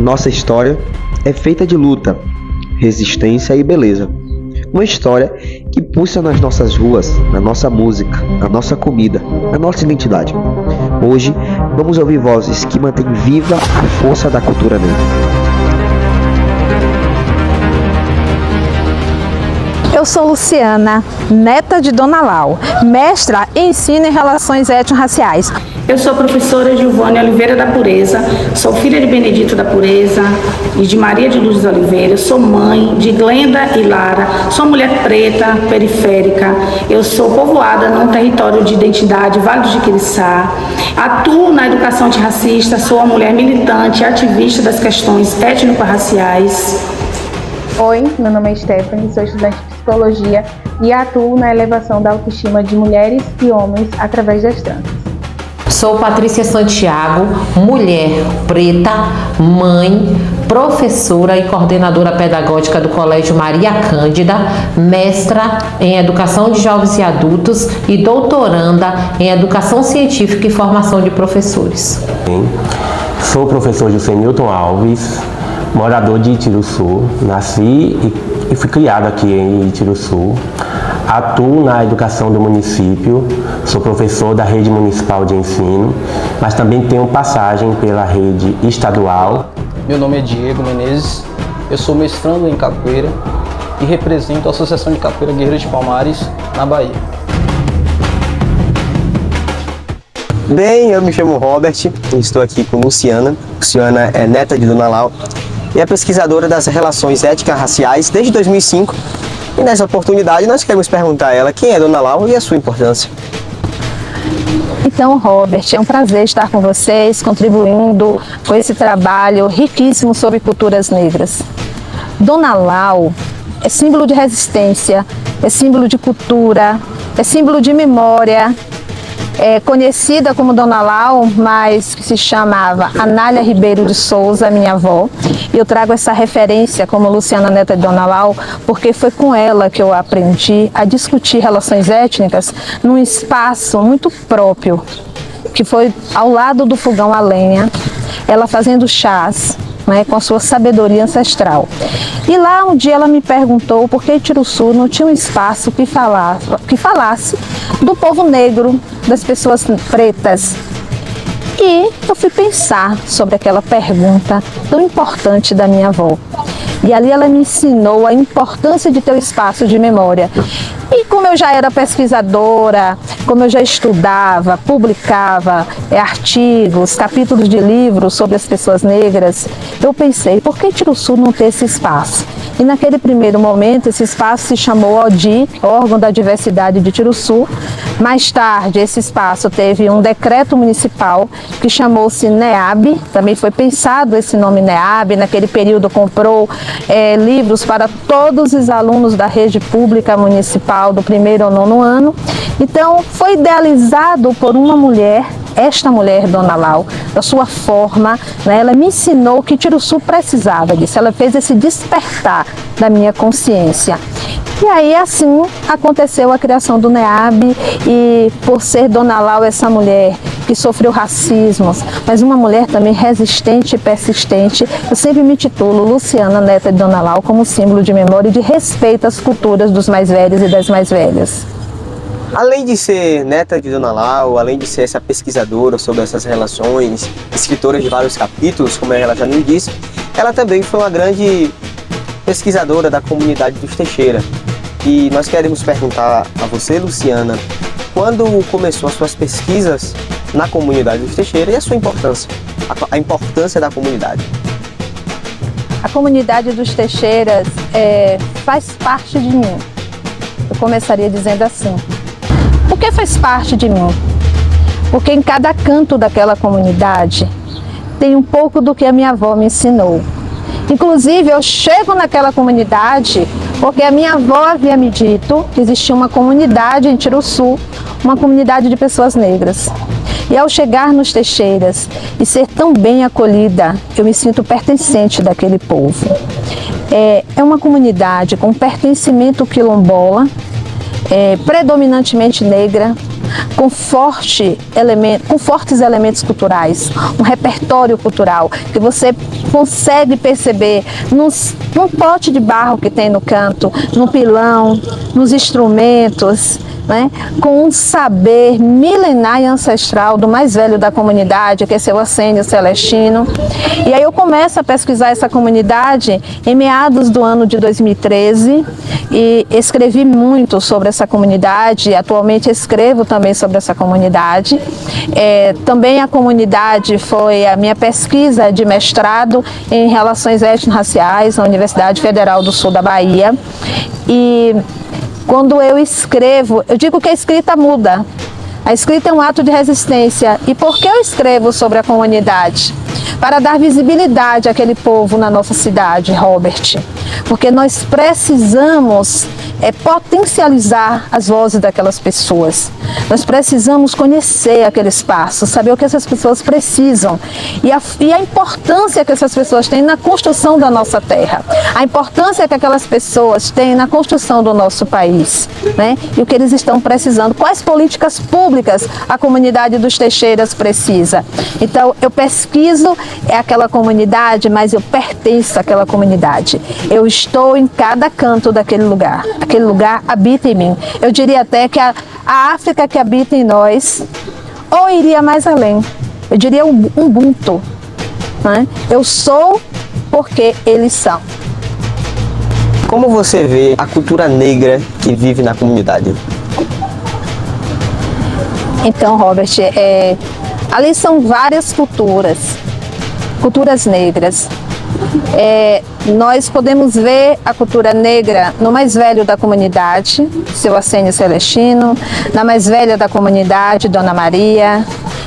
Nossa história é feita de luta, resistência e beleza. Uma história que pulsa nas nossas ruas, na nossa música, na nossa comida, na nossa identidade. Hoje, vamos ouvir vozes que mantêm viva a força da cultura negra. Eu sou Luciana, neta de Dona Lau, mestra em ensino em relações étnico-raciais. Eu sou a professora Giovânia Oliveira da Pureza, sou filha de Benedito da Pureza e de Maria de Lourdes Oliveira, sou mãe de Glenda e Lara, sou mulher preta, periférica, eu sou povoada num território de identidade, Vale do Jiquiriçá, atuo na educação antirracista, sou uma mulher militante e ativista das questões étnico-raciais. Oi, meu nome é Stephanie, sou estudante de psicologia e atuo na elevação da autoestima de mulheres e homens através das tranças. Sou Patrícia Santiago, mulher preta, mãe, professora e coordenadora pedagógica do Colégio Maria Cândida, mestra em Educação de Jovens e Adultos e doutoranda em Educação Científica e Formação de Professores. Sou o professor José Newton Alves, morador de Itiruçu, nasci e fui criado aqui em Itiruçu. Atuo na educação do município, sou professor da rede municipal de ensino, mas também tenho passagem pela rede estadual. Meu nome é Diego Menezes, eu sou mestrando em capoeira e represento a Associação de Capoeira Guerreiros de Palmares, na Bahia. Bem, eu me chamo Robert e estou aqui com Luciana. Luciana é neta de Dona Lau e é pesquisadora das relações étnico-raciais desde 2005. E nessa oportunidade nós queremos perguntar a ela quem é Dona Lau e a sua importância. Então, Robert, é um prazer estar com vocês, contribuindo com esse trabalho riquíssimo sobre culturas negras. Dona Lau é símbolo de resistência, é símbolo de cultura, é símbolo de memória. É conhecida como Dona Lau, mas que se chamava Anália Ribeiro de Souza, minha avó. E eu trago essa referência como Luciana, neta de Dona Lau, porque foi com ela que eu aprendi a discutir relações étnicas num espaço muito próprio, que foi ao lado do fogão a lenha, ela fazendo chás, né, com a sua sabedoria ancestral. E lá um dia ela me perguntou por que Itiruçu não tinha um espaço que falasse do povo negro, das pessoas pretas. E eu fui pensar sobre aquela pergunta tão importante da minha avó. E ali ela me ensinou a importância de ter um espaço de memória. E como eu já era pesquisadora, como eu já estudava, publicava artigos, capítulos de livros sobre as pessoas negras, eu pensei, por que Itiruçu não ter esse espaço? E naquele primeiro momento, esse espaço se chamou ODI, Órgão da Diversidade de Itiruçu. Mais tarde, esse espaço teve um decreto municipal que chamou-se NEAB, também foi pensado esse nome NEAB, naquele período comprou livros para todos os alunos da rede pública municipal do 1º ao 9º ano. Então, foi idealizado por uma mulher, esta mulher, Dona Lau, da sua forma, né, ela me ensinou que Itiruçu precisava disso, ela fez esse despertar da minha consciência. E aí, assim, aconteceu a criação do NEAB e por ser Dona Lau essa mulher que sofreu racismos, mas uma mulher também resistente e persistente, eu sempre me titulo Luciana, neta de Dona Lau, como símbolo de memória e de respeito às culturas dos mais velhos e das mais velhas. Além de ser neta de Dona Lau, além de ser essa pesquisadora sobre essas relações, escritora de vários capítulos, como ela já me disse, ela também foi uma grande pesquisadora da comunidade dos Teixeira. E nós queremos perguntar a você, Luciana, quando começou as suas pesquisas na comunidade dos Teixeira e a sua importância, a importância da comunidade? A comunidade dos Teixeiras faz parte de mim. Eu começaria dizendo assim. Por que faz parte de mim? Porque em cada canto daquela comunidade tem um pouco do que a minha avó me ensinou. Inclusive, eu chego naquela comunidade porque a minha avó havia me dito que existia uma comunidade em Itiruçu, uma comunidade de pessoas negras. E ao chegar nos Teixeiras e ser tão bem acolhida, eu me sinto pertencente daquele povo. É uma comunidade com pertencimento quilombola, predominantemente negra, com fortes elementos culturais, um repertório cultural que você consegue perceber num pote de barro que tem no canto, no pilão, nos instrumentos, né? Com um saber milenar e ancestral do mais velho da comunidade, que é seu Assênio Celestino. E aí eu começo a pesquisar essa comunidade em meados do ano de 2013 e escrevi muito sobre essa comunidade. Atualmente escrevo também sobre essa comunidade. Também a comunidade foi a minha pesquisa de mestrado em relações étnico-raciais na Universidade Federal do Sul da Bahia. E quando eu escrevo, eu digo que a escrita muda. A escrita é um ato de resistência. E por que eu escrevo sobre a comunidade? Para dar visibilidade àquele povo na nossa cidade, Robert. Porque nós precisamos potencializar as vozes daquelas pessoas. Nós precisamos conhecer aquele espaço, saber o que essas pessoas precisam e a importância que essas pessoas têm na construção da nossa terra, a importância que aquelas pessoas têm na construção do nosso país, né? E o que eles estão precisando, quais políticas públicas a comunidade dos Teixeiras precisa. Então, eu pesquiso aquela comunidade, mas eu pertenço àquela comunidade. Eu estou em cada canto daquele lugar. Aquele lugar habita em mim. Eu diria até que a África que habita em nós, ou iria mais além, eu diria um Ubuntu, né? Eu sou porque eles são. Como você vê a cultura negra que vive na comunidade? Então, Robert, ali são várias culturas negras. Nós podemos ver a cultura negra no mais velho da comunidade, seu Assênio Celestino, na mais velha da comunidade, Dona Maria,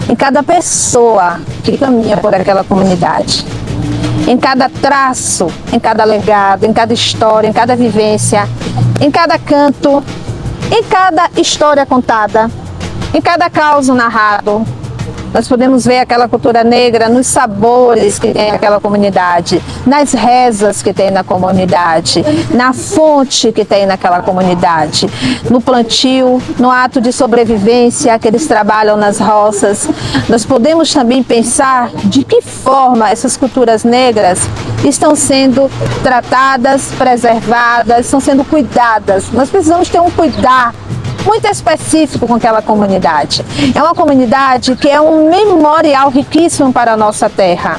em cada pessoa que caminha por aquela comunidade, em cada traço, em cada legado, em cada história, em cada vivência, em cada canto, em cada história contada, em cada caos narrado. Nós podemos ver aquela cultura negra nos sabores que tem aquela comunidade, nas rezas que tem na comunidade, na fonte que tem naquela comunidade, no plantio, no ato de sobrevivência que eles trabalham nas roças. Nós podemos também pensar de que forma essas culturas negras estão sendo tratadas, preservadas, estão sendo cuidadas. Nós precisamos ter um cuidar muito específico com aquela comunidade. É uma comunidade que é um memorial riquíssimo para a nossa terra.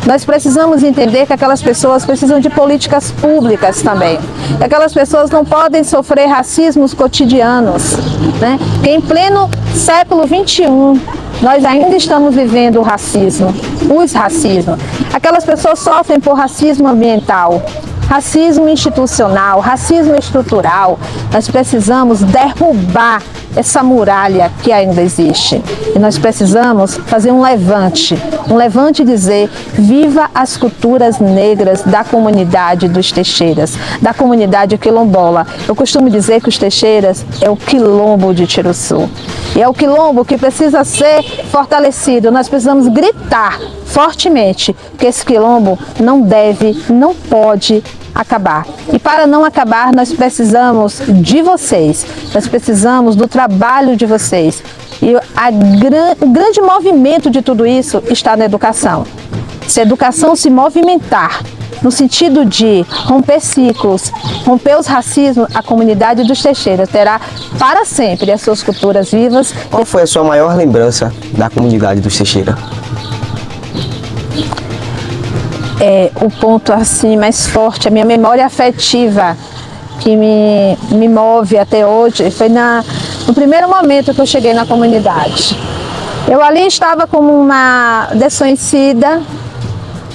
Nós precisamos entender que aquelas pessoas precisam de políticas públicas também. Que aquelas pessoas não podem sofrer racismos cotidianos, né? Que em pleno século XXI, nós ainda estamos vivendo o racismo, os racismos. Aquelas pessoas sofrem por racismo ambiental, racismo institucional, racismo estrutural. Nós precisamos derrubar essa muralha que ainda existe. E nós precisamos fazer um levante e dizer: viva as culturas negras da comunidade dos Teixeiras, da comunidade quilombola. Eu costumo dizer que os Teixeiras é o quilombo de Tiruçu. E é o quilombo que precisa ser fortalecido. Nós precisamos gritar fortemente que esse quilombo não deve, não pode acabar. E para não acabar, nós precisamos de vocês, nós precisamos do trabalho de vocês. E o grande movimento de tudo isso está na educação. Se a educação se movimentar no sentido de romper ciclos, romper os racismos, a comunidade dos Teixeiras terá para sempre as suas culturas vivas. Qual foi a sua maior lembrança da comunidade dos Teixeiras? O ponto assim mais forte, a minha memória afetiva que me move até hoje foi no primeiro momento que eu cheguei na comunidade. Eu ali estava como uma desconhecida,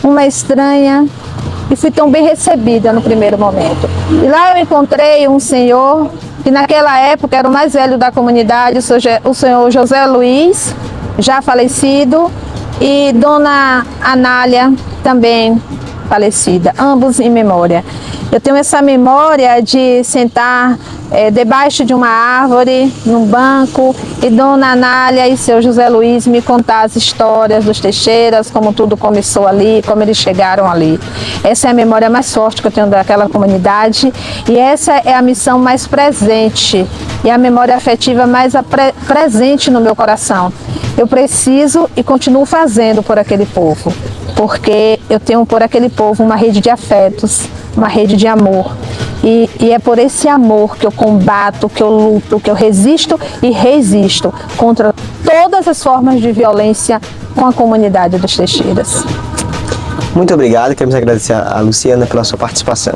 uma estranha, e fui tão bem recebida no primeiro momento. E lá eu encontrei um senhor que naquela época era o mais velho da comunidade, o senhor José Luiz, já falecido, e Dona Anália, também falecida, ambos em memória. Eu tenho essa memória de sentar debaixo de uma árvore, num banco, e Dona Anália e seu José Luiz me contar as histórias dos Teixeiras, como tudo começou ali, como eles chegaram ali. Essa é a memória mais forte que eu tenho daquela comunidade, e essa é a missão mais presente e a memória afetiva mais presente no meu coração. Eu preciso e continuo fazendo por aquele povo, porque eu tenho por aquele povo uma rede de afetos, uma rede de amor. E é por esse amor que eu combato, que eu luto, que eu resisto e resisto contra todas as formas de violência com a comunidade dos Teixeiras. Muito obrigado, queremos agradecer a Luciana pela sua participação.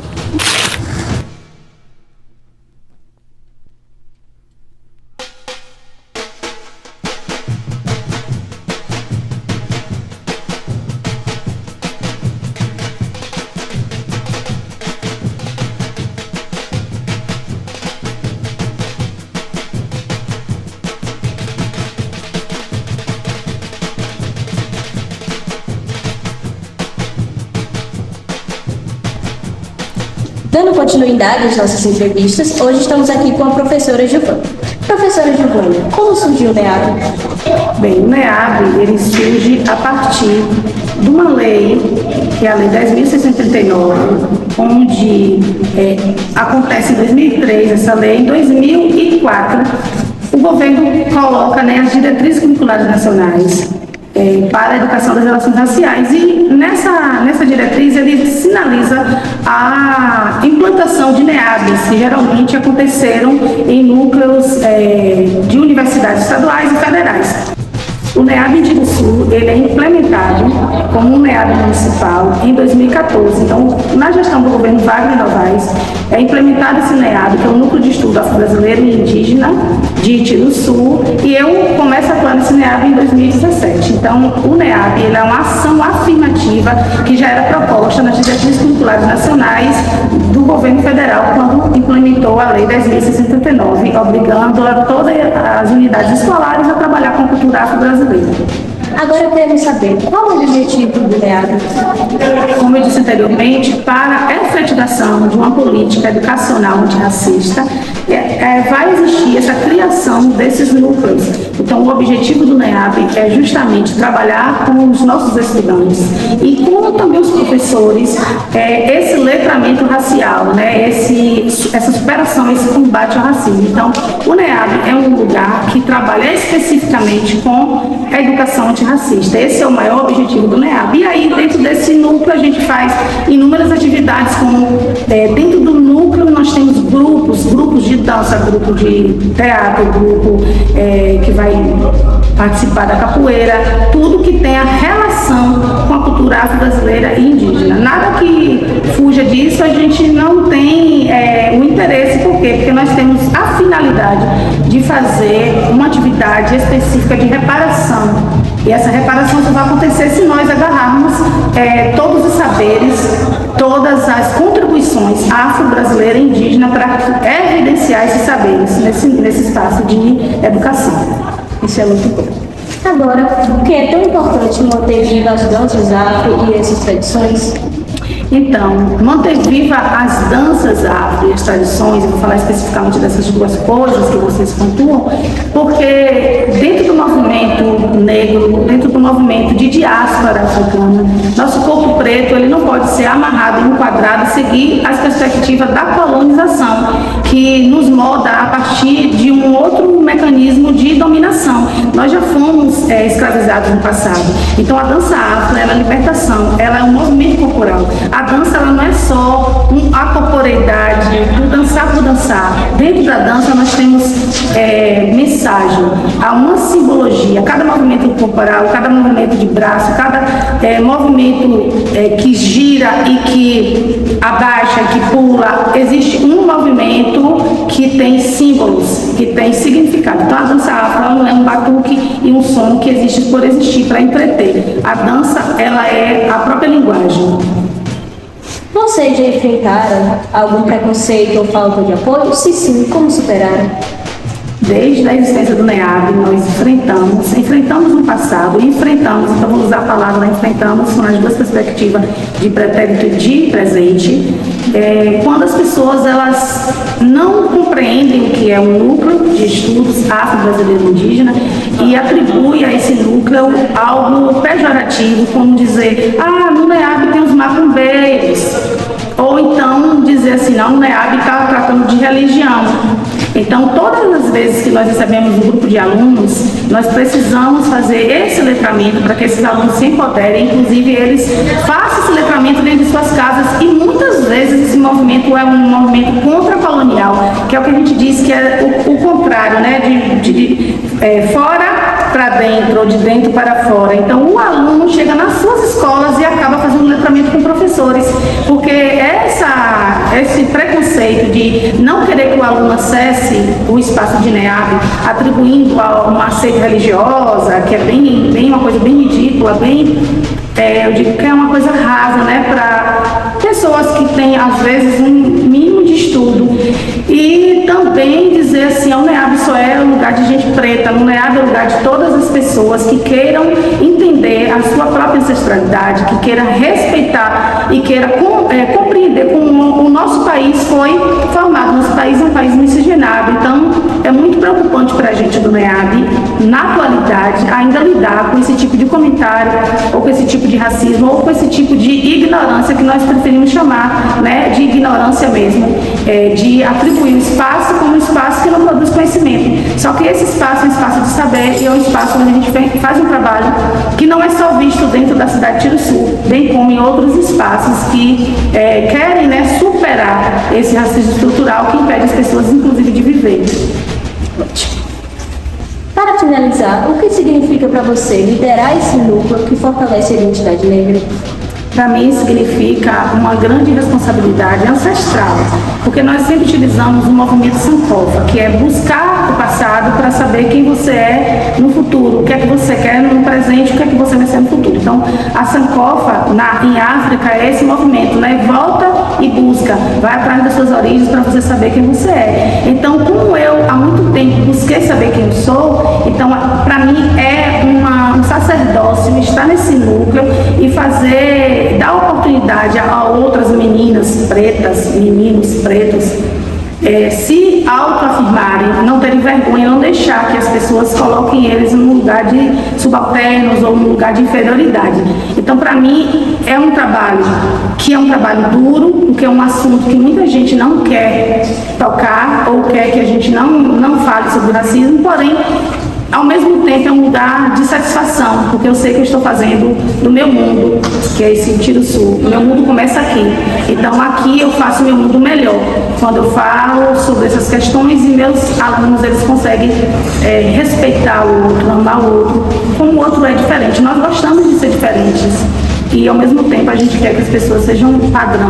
Dando continuidade às nossas entrevistas, hoje estamos aqui com a professora Giovânia. Professora Giovânia, como surgiu o NEAB? Bem, o NEAB, ele surge a partir de uma lei, que é a Lei 10.639, onde acontece em 2003 essa lei. Em 2004, o governo coloca as diretrizes curriculares nacionais para a educação das relações raciais, e nessa diretriz ele sinaliza a implantação de NEABs, que geralmente aconteceram em núcleos de universidades estaduais e federais. O NEAB em Tiruçu, ele é implementado como um NEAB municipal em 2014. Então, na gestão do governo Wagner Novaes, é implementado esse NEAB, que é o Núcleo de Estudo Afro-Brasileiro e Indígena de Tiruçu, e eu começo a atuar nesse NEAB em 2017. Então, o NEAB, ele é uma ação afirmativa que já era proposta nas diretrizes curriculares nacionais do governo federal, quando implementou a Lei 10.639, obrigando a todas as unidades escolares a trabalhar com a cultura afro-brasileira. Agora eu quero saber, qual é o objetivo do NEAB? Como eu disse anteriormente, para a efetivação de uma política educacional antirracista, vai existir essa criação desses núcleos. Então, o objetivo do NEAB é justamente trabalhar com os nossos estudantes e com também os professores esse letramento racial, essa superação, esse combate ao racismo. Então, o NEAB é um lugar que trabalha especificamente com a educação antirracista. Esse é o maior objetivo do NEAB. E aí, dentro desse núcleo, a gente faz inúmeras atividades, como dentro do núcleo nós temos grupos de dança, grupo de teatro, grupo que vai participar da capoeira, tudo que tem a relação com a cultura afro-brasileira e indígena. Nada que fuja disso, a gente não tem o interesse. Por quê? Porque nós temos a finalidade de fazer uma atividade específica de reparação. E essa reparação só vai acontecer se nós agarrarmos todos os saberes, todas as contribuições afro-brasileira e indígena para evidenciar esses saberes nesse espaço de educação. Isso é muito bom. Agora, por que é tão importante manter viva as danças afro e essas tradições? Então, manter viva as danças afro e as tradições, eu vou falar especificamente dessas duas coisas que vocês pontuam, porque dentro do movimento negro, dentro do movimento de diáspora africana, nosso corpo preto ele não pode ser amarrado, enquadrado, seguir as perspectivas da colonização, que nos molda a partir de um outro mecanismo de dominação. Nós já fomos escravizados no passado. Então, a dança afro, ela é libertação, ela é um movimento corporal. A dança ela não é só a corporeidade, do dançar por dançar. Dentro da dança nós temos mensagem, há uma simbologia. Cada movimento corporal, cada movimento de braço, cada movimento que gira e que abaixa, que pula, existe um movimento que tem símbolos, que tem significado. Então a dança afro ela não é um batuque e um som que existe por existir, para entreter. A dança ela é a própria linguagem. Vocês já enfrentaram algum preconceito ou falta de apoio? Se sim, como superaram? Desde a existência do NEAB, nós enfrentamos no passado e enfrentamos, então vamos usar a palavra enfrentamos, com as duas perspectivas de pretérito e de presente, quando as pessoas elas não compreendem o que é um núcleo de estudos afro-brasileiro indígena e atribui a esse núcleo algo pejorativo, como dizer, no NEAB tem os macumbeiros, ou então dizer assim, não, o NEAB está tratando de religião. Então, todas as vezes que nós recebemos um grupo de alunos, nós precisamos fazer esse letramento para que esses alunos se empoderem, inclusive eles façam esse letramento dentro de suas casas, e muitas vezes esse movimento é um movimento contra-colonial, que é o que a gente diz que é o contrário, né, de fora para dentro ou de dentro para fora. Então, o aluno chega nas suas escolas e acaba fazendo letramento com professores, porque esse preconceito de não querer que o aluno acesse o espaço de NEAB, atribuindo a uma seita religiosa, que é bem uma coisa bem ridícula, eu digo que é uma coisa rasa, né, para pessoas que têm, às vezes, um mínimo de estudo. E também dizer assim, o NEAB só é um lugar de gente preta, o NEAB é o lugar de todas as pessoas que queiram entender a sua própria ancestralidade, que queiram respeitar e queiram compreender como o nosso país foi formado. Nosso país é um país miscigenado, então é muito preocupante para a gente do NEAB, na atualidade, ainda lidar com esse tipo de comentário, ou com esse tipo de racismo, ou com esse tipo de ignorância que nós preferimos chamar, né, de ignorância mesmo, de atribuir o espaço como um espaço que não produz conhecimento. Só que esse espaço é um espaço de saber e é um espaço onde a gente faz um trabalho que não é só visto dentro da cidade de Tiruçu, bem como em outros espaços que querem, né, superar esse racismo estrutural que impede as pessoas, inclusive, de viver. Para finalizar, o que significa para você liderar esse núcleo que fortalece a identidade negra? Para mim significa uma grande responsabilidade ancestral, porque nós sempre utilizamos o movimento Sankofa, que é buscar o passado para saber quem você é no futuro, o que é que você quer no presente, o que é que você vai ser no futuro. Então, a Sankofa em África é esse movimento, né? Volta e busca, vai atrás das suas origens para você saber quem você é. Então, como eu há muito tempo busquei saber quem eu sou, então para mim é um sacerdócio estar nesse núcleo e dar oportunidade a outras meninas pretas, meninos pretos, se autoafirmarem, não terem vergonha, não deixar que as pessoas coloquem eles num lugar de subalternos ou num lugar de inferioridade. Então, para mim, é um trabalho que é um trabalho duro, porque é um assunto que muita gente não quer tocar ou quer que a gente não fale sobre o racismo, porém, ao mesmo tempo é um lugar de satisfação, porque eu sei que eu estou fazendo do meu mundo, que é esse Tiruçu. O meu mundo começa aqui. Então aqui eu faço meu mundo melhor. Quando eu falo sobre essas questões e meus alunos, eles conseguem respeitar o outro, amar o outro, como o outro é diferente. Nós gostamos de ser diferentes. E ao mesmo tempo a gente quer que as pessoas sejam padrão.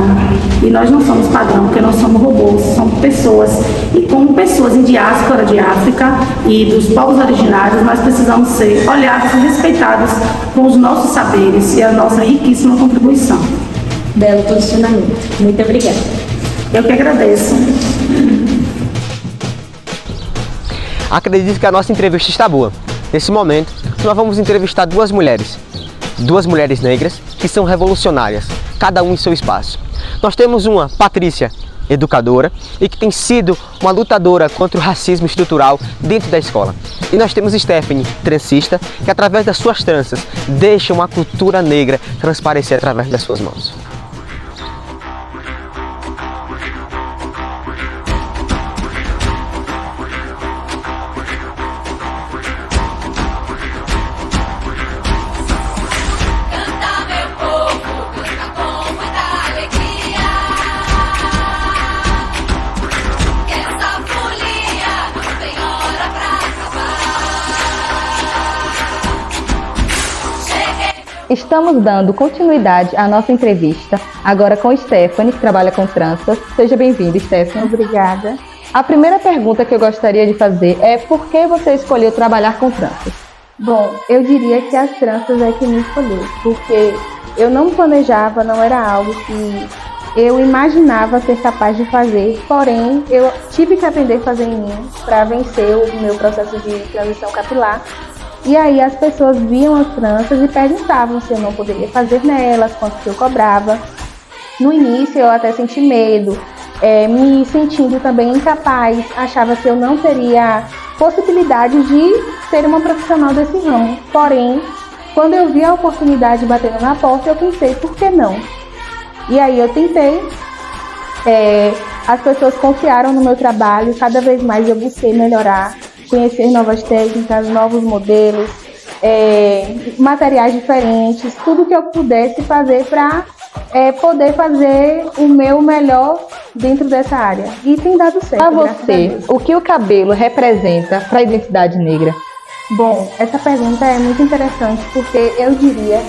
E nós não somos padrão, porque nós somos robôs, somos pessoas. E como pessoas em diáspora de África e dos povos originários, nós precisamos ser olhados e respeitados com os nossos saberes e a nossa riquíssima contribuição. Belo posicionamento. Muito obrigada. Eu que agradeço. Acredito que a nossa entrevista está boa. Nesse momento, nós vamos entrevistar duas mulheres negras que são revolucionárias, cada um em seu espaço. Nós temos uma Patrícia, educadora, e que tem sido uma lutadora contra o racismo estrutural dentro da escola. E nós temos Stephanie, transista, que através das suas tranças deixa uma cultura negra transparecer através das suas mãos. Estamos dando continuidade à nossa entrevista, agora com Stephanie, que trabalha com tranças. Seja bem-vinda, Stephanie. Obrigada. A primeira pergunta que eu gostaria de fazer é por que você escolheu trabalhar com tranças? Bom, eu diria que as tranças é que me escolheu, porque eu não planejava, não era algo que eu imaginava ser capaz de fazer, porém eu tive que aprender a fazer em mim para vencer o meu processo de transição capilar. E aí as pessoas viam as tranças e perguntavam se eu não poderia fazer nelas, quanto que eu cobrava. No início eu até senti medo, me sentindo também incapaz, achava que eu não teria possibilidade de ser uma profissional desse ramo. Porém, quando eu vi a oportunidade batendo na porta, eu pensei, por que não? E aí eu tentei, as pessoas confiaram no meu trabalho, cada vez mais eu busquei melhorar, conhecer novas técnicas, novos modelos, materiais diferentes, tudo que eu pudesse fazer para poder fazer o meu melhor dentro dessa área. E tem dado certo. Para você, o que o cabelo representa para a identidade negra? Bom, essa pergunta é muito interessante porque eu diria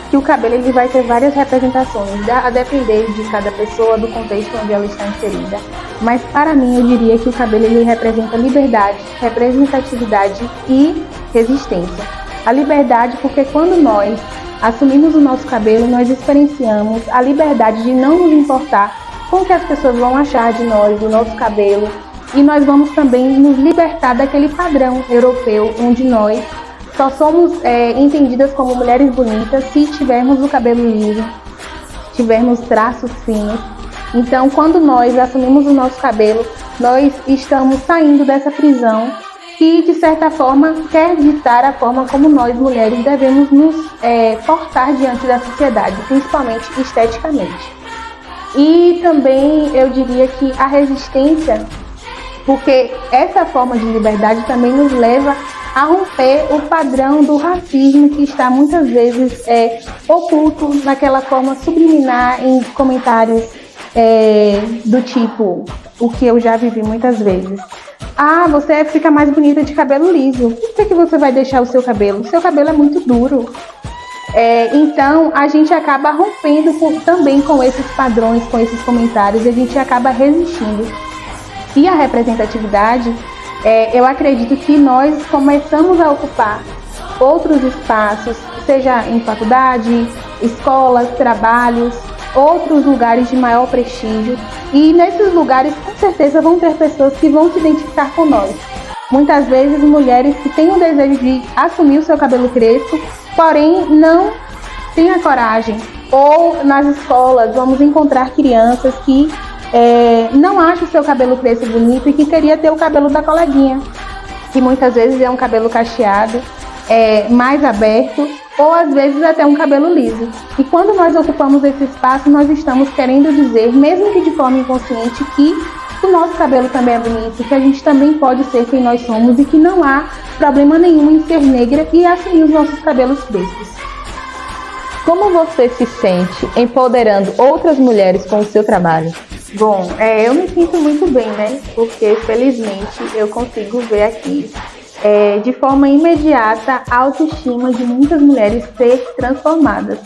que o cabelo ele vai ter várias representações, a depender de cada pessoa, do contexto onde ela está inserida. Mas para mim eu diria que o cabelo ele representa liberdade, representatividade e resistência. A liberdade porque quando nós assumimos o nosso cabelo, nós experienciamos a liberdade de não nos importar com o que as pessoas vão achar de nós, do nosso cabelo, e nós vamos também nos libertar daquele padrão europeu onde nós só somos entendidas como mulheres bonitas se tivermos o cabelo liso, tivermos traços finos. Então, quando nós assumimos o nosso cabelo, nós estamos saindo dessa prisão que, de certa forma, quer ditar a forma como nós, mulheres, devemos nos portar diante da sociedade, principalmente esteticamente. E também eu diria que a resistência, porque essa forma de liberdade também nos leva a romper o padrão do racismo que está muitas vezes oculto naquela forma subliminar em comentários do tipo, o que eu já vivi muitas vezes. Ah, você fica mais bonita de cabelo liso. Por que você vai deixar o seu cabelo? O seu cabelo é muito duro. Então, a gente acaba rompendo também com esses padrões, com esses comentários, e a gente acaba resistindo. E a representatividade, eu acredito que nós começamos a ocupar outros espaços, seja em faculdade, escolas, trabalhos, outros lugares de maior prestígio. E nesses lugares, com certeza, vão ter pessoas que vão se identificar com nós. Muitas vezes, mulheres que têm o desejo de assumir o seu cabelo crespo, porém não têm a coragem. Ou nas escolas, vamos encontrar crianças que não acham o seu cabelo crespo bonito e que queria ter o cabelo da coleguinha, que muitas vezes é um cabelo cacheado, mais aberto, ou às vezes até um cabelo liso. E quando nós ocupamos esse espaço, nós estamos querendo dizer, mesmo que de forma inconsciente, que o nosso cabelo também é bonito, que a gente também pode ser quem nós somos e que não há problema nenhum em ser negra e assumir os nossos cabelos crespos. Como você se sente empoderando outras mulheres com o seu trabalho? Bom, eu me sinto muito bem, né? Porque felizmente eu consigo ver aqui de forma imediata a autoestima de muitas mulheres ser transformadas.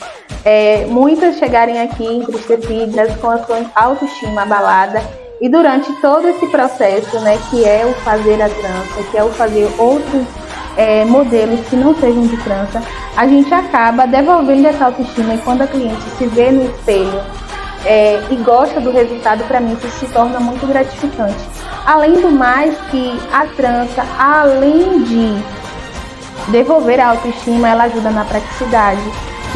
Muitas chegarem aqui entristecidas, com a sua autoestima abalada, e durante todo esse processo, né, que é o fazer a trança, que é o fazer outros modelos que não sejam de trança, a gente acaba devolvendo essa autoestima, e quando a cliente se vê no espelho e gosta do resultado, para mim isso se torna muito gratificante. Além do mais que a trança, além de devolver a autoestima, ela ajuda na praticidade.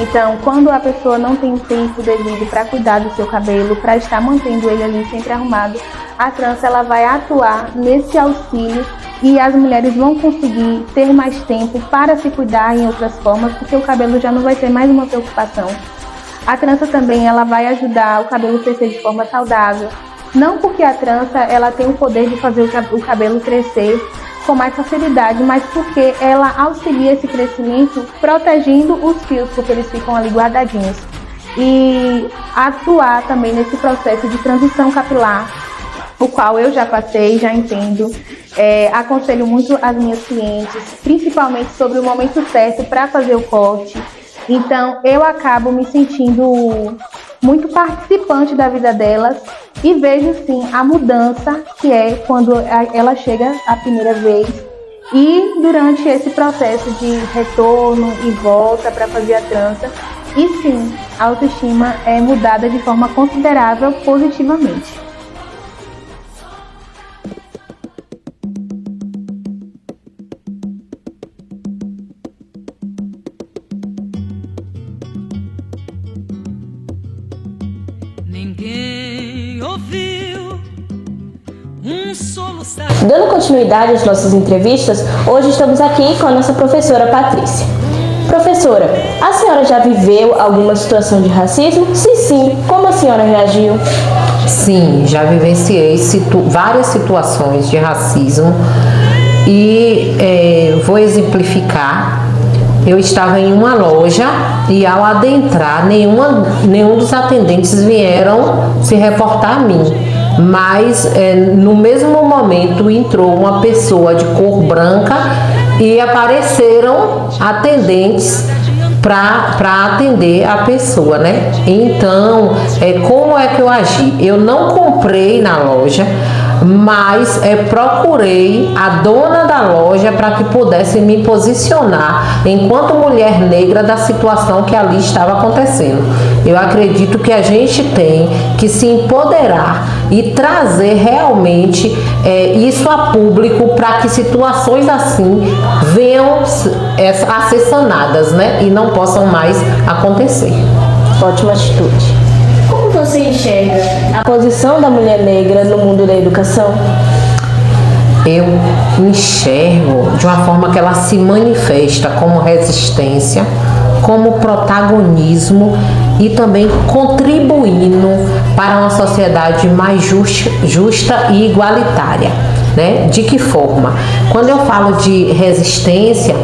Então, quando a pessoa não tem tempo devido para cuidar do seu cabelo, para estar mantendo ele ali sempre arrumado, a trança ela vai atuar nesse auxílio e as mulheres vão conseguir ter mais tempo para se cuidar em outras formas, porque o cabelo já não vai ser mais uma preocupação. A trança também ela vai ajudar o cabelo a crescer de forma saudável. Não porque a trança ela tem o poder de fazer o cabelo crescer com mais facilidade, mas porque ela auxilia esse crescimento protegendo os fios, porque eles ficam ali guardadinhos. E atuar também nesse processo de transição capilar, o qual eu já passei, já entendo. Aconselho muito as minhas clientes, principalmente sobre o momento certo para fazer o corte. Então, eu acabo me sentindo muito participante da vida delas e vejo, sim, a mudança que é quando ela chega a primeira vez e durante esse processo de retorno e volta para fazer a trança. E, sim, a autoestima é mudada de forma considerável positivamente. Dando continuidade às nossas entrevistas, hoje estamos aqui com a nossa professora Patrícia. Professora, a senhora já viveu alguma situação de racismo? Se sim, como a senhora reagiu? Sim, já vivenciei várias situações de racismo e vou exemplificar. Eu estava em uma loja e ao adentrar, nenhum dos atendentes vieram se reportar a mim. Mas no mesmo momento entrou uma pessoa de cor branca e apareceram atendentes para atender a pessoa, né? Então, como é que eu agi? Eu não comprei na loja, mas procurei a dona da loja para que pudesse me posicionar enquanto mulher negra da situação que ali estava acontecendo. Eu acredito que a gente tem que se empoderar e trazer realmente isso a público para que situações assim venham a ser sanadas, né? E não possam mais acontecer. Ótima atitude. Como você enxerga a posição da mulher negra no mundo da educação? Eu enxergo de uma forma que ela se manifesta como resistência, como protagonismo e também contribuindo para uma sociedade mais justa e igualitária, né? De que forma? Quando eu falo de resistência,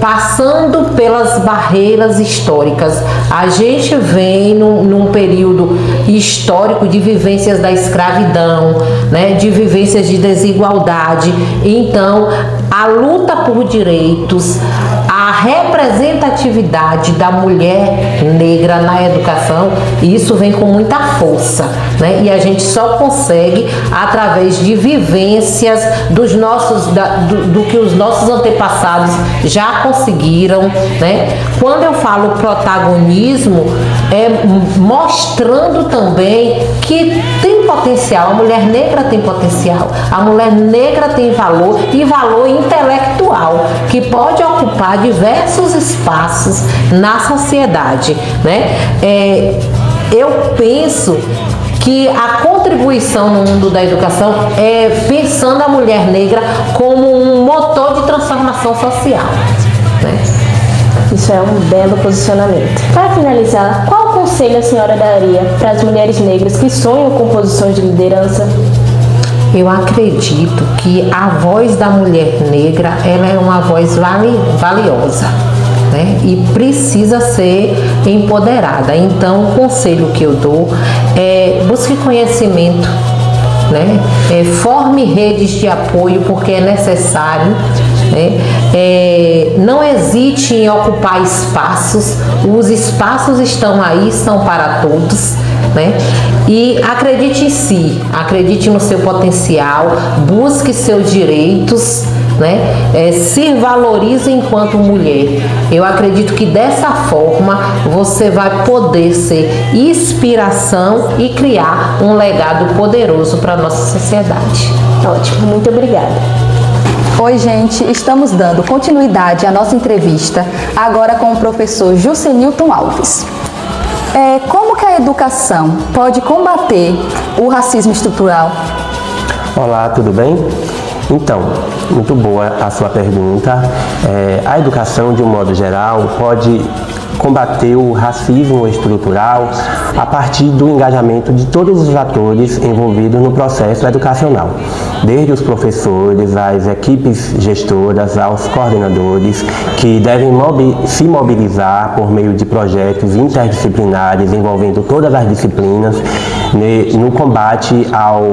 passando pelas barreiras históricas. A gente vem num período histórico de vivências da escravidão, né, de vivências de desigualdade. Então, a luta por direitos, a representatividade da mulher negra na educação, isso vem com muita força, né? E a gente só consegue através de vivências do que os nossos antepassados já conseguiram, né? Quando eu falo protagonismo, mostrando também que tem potencial, a mulher negra tem potencial, a mulher negra tem valor e valor intelectual, que pode ocupar diversos espaços na sociedade, né? Eu penso que a contribuição no mundo da educação pensando a mulher negra como um motor de transformação social, né? Isso é um belo posicionamento. Para finalizar, qual conselho a senhora daria para as mulheres negras que sonham com posições de liderança? Eu acredito que a voz da mulher negra, ela é uma voz valiosa, né? E precisa ser empoderada. Então, o conselho que eu dou é busque conhecimento, né? Forme redes de apoio porque é necessário, né? Não hesite em ocupar espaços, os espaços estão aí, são para todos, né? E acredite em si, acredite no seu potencial, busque seus direitos, né? Se valorize enquanto mulher. Eu acredito que dessa forma você vai poder ser inspiração e criar um legado poderoso para a nossa sociedade. Ótimo, muito obrigada. Oi, gente, estamos dando continuidade à nossa entrevista agora com o professor Juscenilton Alves. Como que a educação pode combater o racismo estrutural? Olá, tudo bem? Então, muito boa a sua pergunta. A educação, de um modo geral, pode combater o racismo estrutural a partir do engajamento de todos os atores envolvidos no processo educacional, desde os professores, às equipes gestoras, aos coordenadores, que devem se mobilizar por meio de projetos interdisciplinares envolvendo todas as disciplinas no combate ao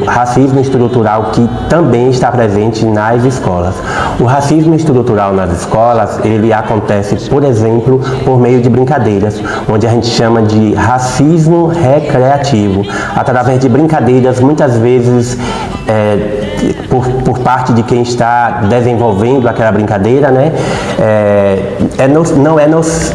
racismo estrutural que também está presente nas escolas. O racismo estrutural nas escolas, ele acontece, por exemplo, por meio de brincadeiras, onde a gente chama de racismo recreativo, através de brincadeiras, muitas vezes por parte de quem está desenvolvendo aquela brincadeira, né?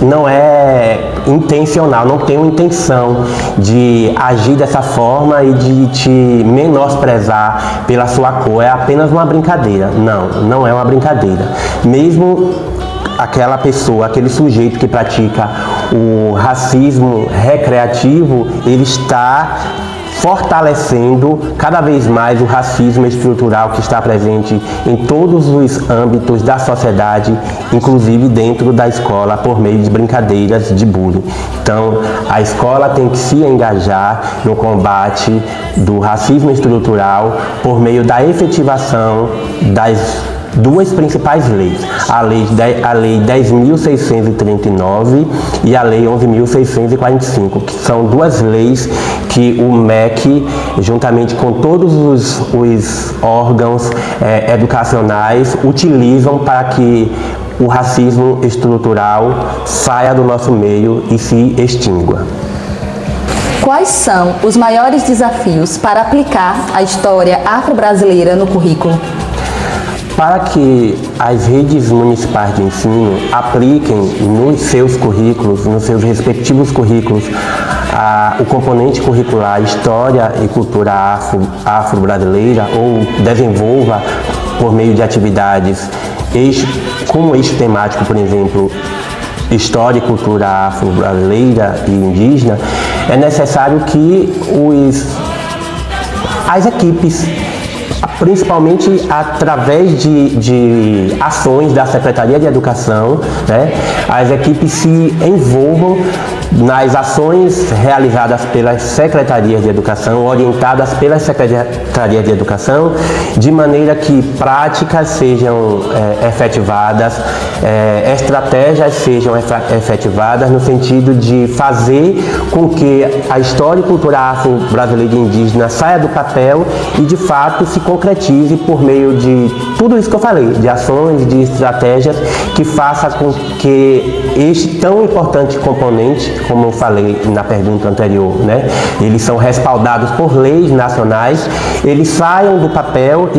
Não é intencional, não tem uma intenção de agir dessa forma e de te menosprezar pela sua cor, é apenas uma brincadeira. Não é uma brincadeira. Mesmo aquela pessoa, aquele sujeito que pratica o racismo recreativo, ele está fortalecendo cada vez mais o racismo estrutural que está presente em todos os âmbitos da sociedade, inclusive dentro da escola, por meio de brincadeiras de bullying. Então, a escola tem que se engajar no combate do racismo estrutural por meio da efetivação das duas principais leis, a Lei 10.639 e a Lei 11.645, que são duas leis que o MEC, juntamente com todos os órgãos educacionais, utilizam para que o racismo estrutural saia do nosso meio e se extingua. Quais são os maiores desafios para aplicar a história afro-brasileira no currículo? Para que as redes municipais de ensino apliquem nos seus currículos, nos seus respectivos currículos, o componente curricular História e Cultura Afro-Brasileira, ou desenvolva por meio de atividades como eixo temático, por exemplo, História e Cultura Afro-Brasileira e Indígena, é necessário que as equipes, principalmente através de ações da Secretaria de Educação, né, as equipes se envolvam nas ações realizadas pelas Secretarias de Educação, orientadas pelas Secretarias de Educação, de maneira que práticas sejam efetivadas, estratégias sejam efetivadas no sentido de fazer com que a história e cultura afro-brasileira e indígena saia do papel e de fato se concretize por meio de tudo isso que eu falei, de ações, de estratégias que faça com que este tão importante componente, como eu falei na pergunta anterior, né, eles são respaldados por leis nacionais, eles saiam do papel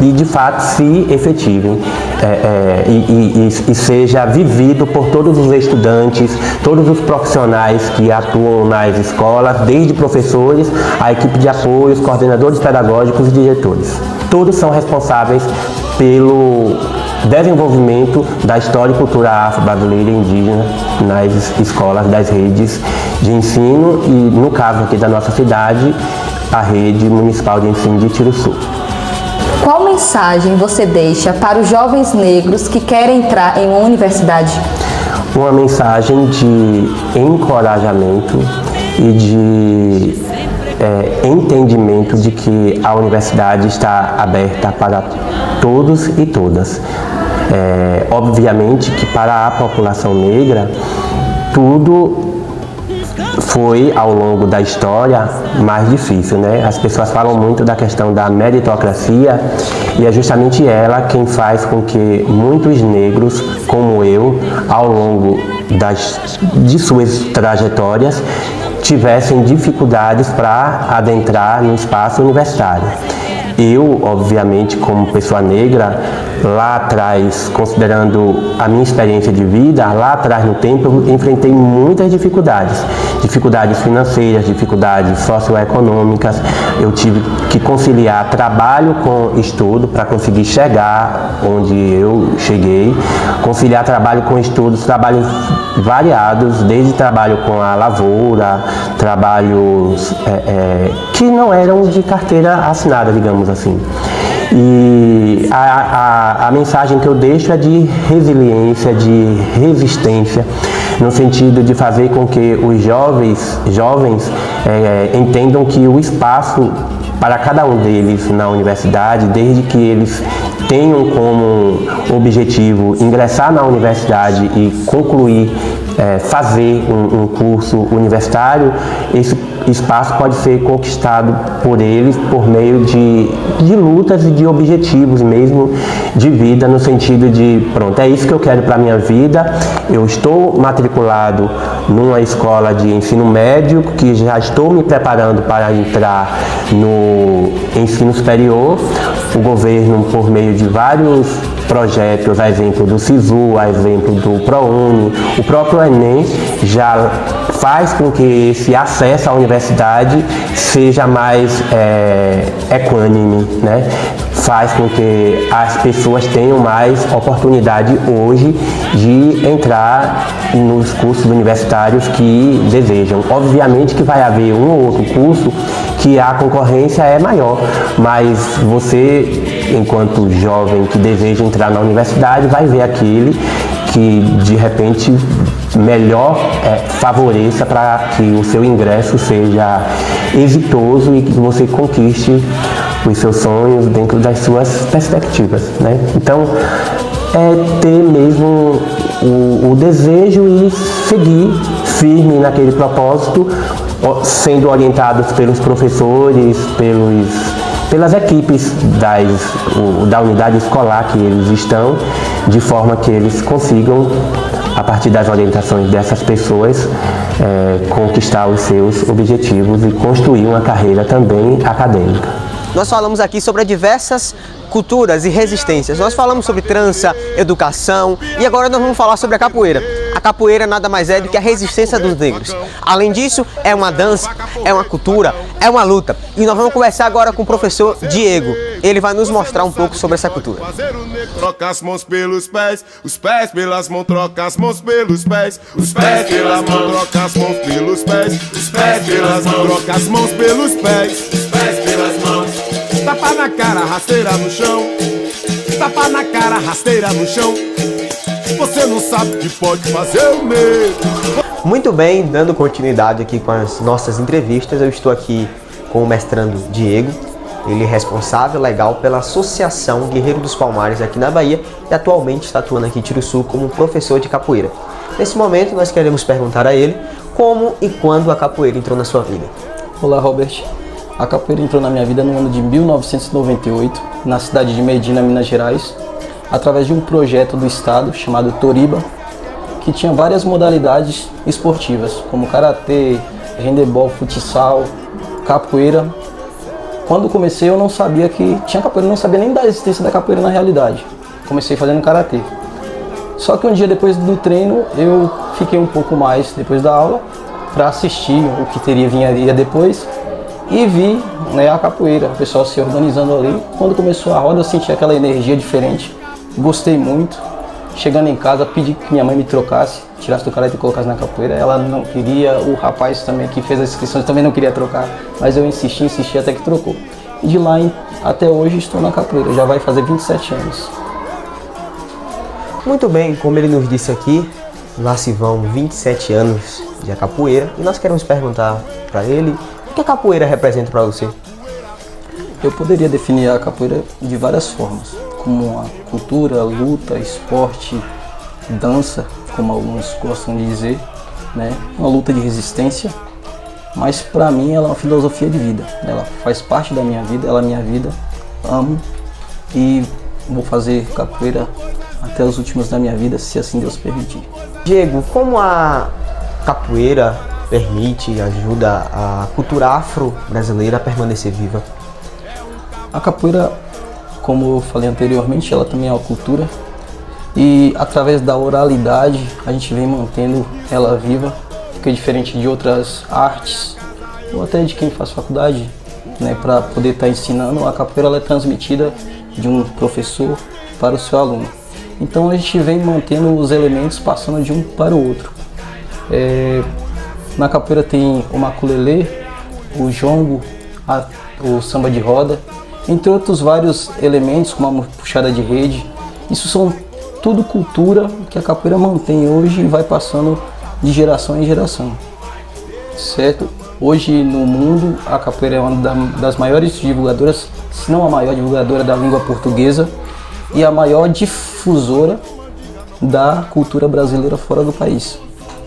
e de fato se efetivem e seja vivido por todos os estudantes, todos os profissionais que atuam nas escolas, desde professores, a equipe de apoio, os coordenadores pedagógicos e diretores. Todos são responsáveis pelo desenvolvimento da história e cultura afro-brasileira e indígena nas escolas das redes de ensino e, no caso aqui da nossa cidade, a Rede Municipal de Ensino de Tiruçu. Qual mensagem você deixa para os jovens negros que querem entrar em uma universidade? Uma mensagem de encorajamento e de entendimento de que a universidade está aberta para todos e todas. Obviamente que para a população negra, tudo foi, ao longo da história, mais difícil, né? As pessoas falam muito da questão da meritocracia e é justamente ela quem faz com que muitos negros, como eu, ao longo de suas trajetórias, tivessem dificuldades para adentrar no espaço universitário. Eu, obviamente, como pessoa negra, lá atrás, considerando a minha experiência de vida, lá atrás no tempo eu enfrentei muitas dificuldades. Dificuldades financeiras, dificuldades socioeconômicas. Eu tive que conciliar trabalho com estudo para conseguir chegar onde eu cheguei. Conciliar trabalho com estudos, trabalhos variados, desde trabalho com a lavoura, trabalhos que não eram de carteira assinada, digamos assim. E a mensagem que eu deixo é de resiliência, de resistência, no sentido de fazer com que os jovens entendam que o espaço para cada um deles na universidade, desde que eles tenham como objetivo ingressar na universidade e concluir, fazer um curso universitário, esse espaço pode ser conquistado por eles por meio de lutas e de objetivos mesmo de vida, no sentido de, pronto, é isso que eu quero para a minha vida, eu estou matriculado numa escola de ensino médio, que já estou me preparando para entrar no ensino superior. O governo, por meio de vários projetos, a exemplo do SISU, a exemplo do ProUni, o próprio Enem já faz com que esse acesso à universidade seja mais equânime, né? Faz com que as pessoas tenham mais oportunidade hoje de entrar nos cursos universitários que desejam. Obviamente que vai haver um ou outro curso que a concorrência é maior, mas você, enquanto jovem que deseja entrar na universidade, vai ver aquele que de repente melhor favoreça para que o seu ingresso seja exitoso e que você conquiste os seus sonhos dentro das suas perspectivas, né? Então, é ter mesmo o desejo e seguir firme naquele propósito, sendo orientados pelos professores, pelas equipes da unidade escolar que eles estão, de forma que eles consigam, a partir das orientações dessas pessoas, conquistar os seus objetivos e construir uma carreira também acadêmica. Nós falamos aqui sobre diversas culturas e resistências. Nós falamos sobre trança, educação e agora nós vamos falar sobre a capoeira. A capoeira nada mais é do que a resistência dos negros. Além disso, é uma dança, é uma cultura, é uma luta. E nós vamos conversar agora com o professor Diego. Ele vai nos mostrar um pouco sobre essa cultura. Troca as mãos pelos pés, os pés pelas mãos, troca as mãos pelos pés, os pés pelas mãos, troca as mãos pelos pés, os pés pelas mãos, troca as mãos pelos pés, os pés pelas mãos. Tapa na cara, rasteira no chão. Tapa na cara, rasteira no chão. Você não sabe o que pode fazer o negro. Muito bem, dando continuidade aqui com as nossas entrevistas, eu estou aqui com o mestrando Diego. Ele é responsável legal pela Associação Guerreiro dos Palmares aqui na Bahia e atualmente está atuando aqui em Tiruçu como professor de capoeira. Nesse momento nós queremos perguntar a ele como e quando a capoeira entrou na sua vida. Olá, Robert. A capoeira entrou na minha vida no ano de 1998, na cidade de Medina, Minas Gerais, através de um projeto do estado chamado Toriba, que tinha várias modalidades esportivas, como karatê, handebol, futsal, capoeira. Quando comecei eu não sabia que tinha capoeira, não sabia nem da existência da capoeira na realidade. Comecei fazendo karatê. Só que um dia depois do treino eu fiquei um pouco mais depois da aula para assistir o que viria depois. E vi, né, a capoeira, o pessoal se organizando ali. Quando começou a roda eu senti aquela energia diferente, gostei muito. Chegando em casa pedi que minha mãe me trocasse, tirasse do karatê e colocasse na capoeira. Ela não queria, o rapaz também que fez as inscrições também não queria trocar, mas eu insisti até que trocou. E de lá até hoje estou na capoeira, já vai fazer 27 anos. Muito bem, como ele nos disse aqui, lá se vão 27 anos de capoeira e nós queremos perguntar para ele o que a capoeira representa para você. Eu poderia definir a capoeira de várias formas, como uma cultura, luta, esporte, dança, como alguns gostam de dizer, né? Uma luta de resistência, mas para mim ela é uma filosofia de vida, ela faz parte da minha vida, ela é minha vida, amo e vou fazer capoeira até os últimos da minha vida, se assim Deus permitir. Diego, como a capoeira permite, ajuda a cultura afro-brasileira a permanecer viva? A capoeira, como eu falei anteriormente, ela também é uma cultura e através da oralidade a gente vem mantendo ela viva, porque diferente de outras artes ou até de quem faz faculdade, né, para poder estar ensinando, a capoeira ela é transmitida de um professor para o seu aluno. Então a gente vem mantendo os elementos passando de um para o outro. Na capoeira tem o maculelê, o jongo, o samba de roda, entre outros vários elementos, como a puxada de rede. Isso são tudo cultura que a capoeira mantém hoje e vai passando de geração em geração, certo? Hoje no mundo a capoeira é uma das maiores divulgadoras, se não a maior divulgadora da língua portuguesa e a maior difusora da cultura brasileira fora do país.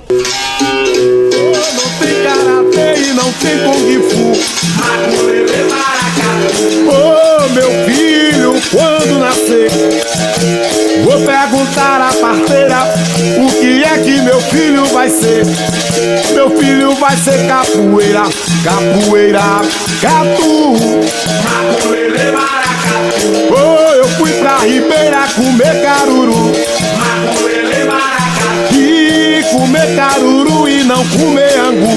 Não tem karatê e não tem kung fu. Oh, meu filho, quando nascer, vou perguntar à parteira o que é que meu filho vai ser. Meu filho vai ser capoeira, capoeira, catu. Oh, eu fui pra Ribeira comer caruru. E comer caruru e não comer angu.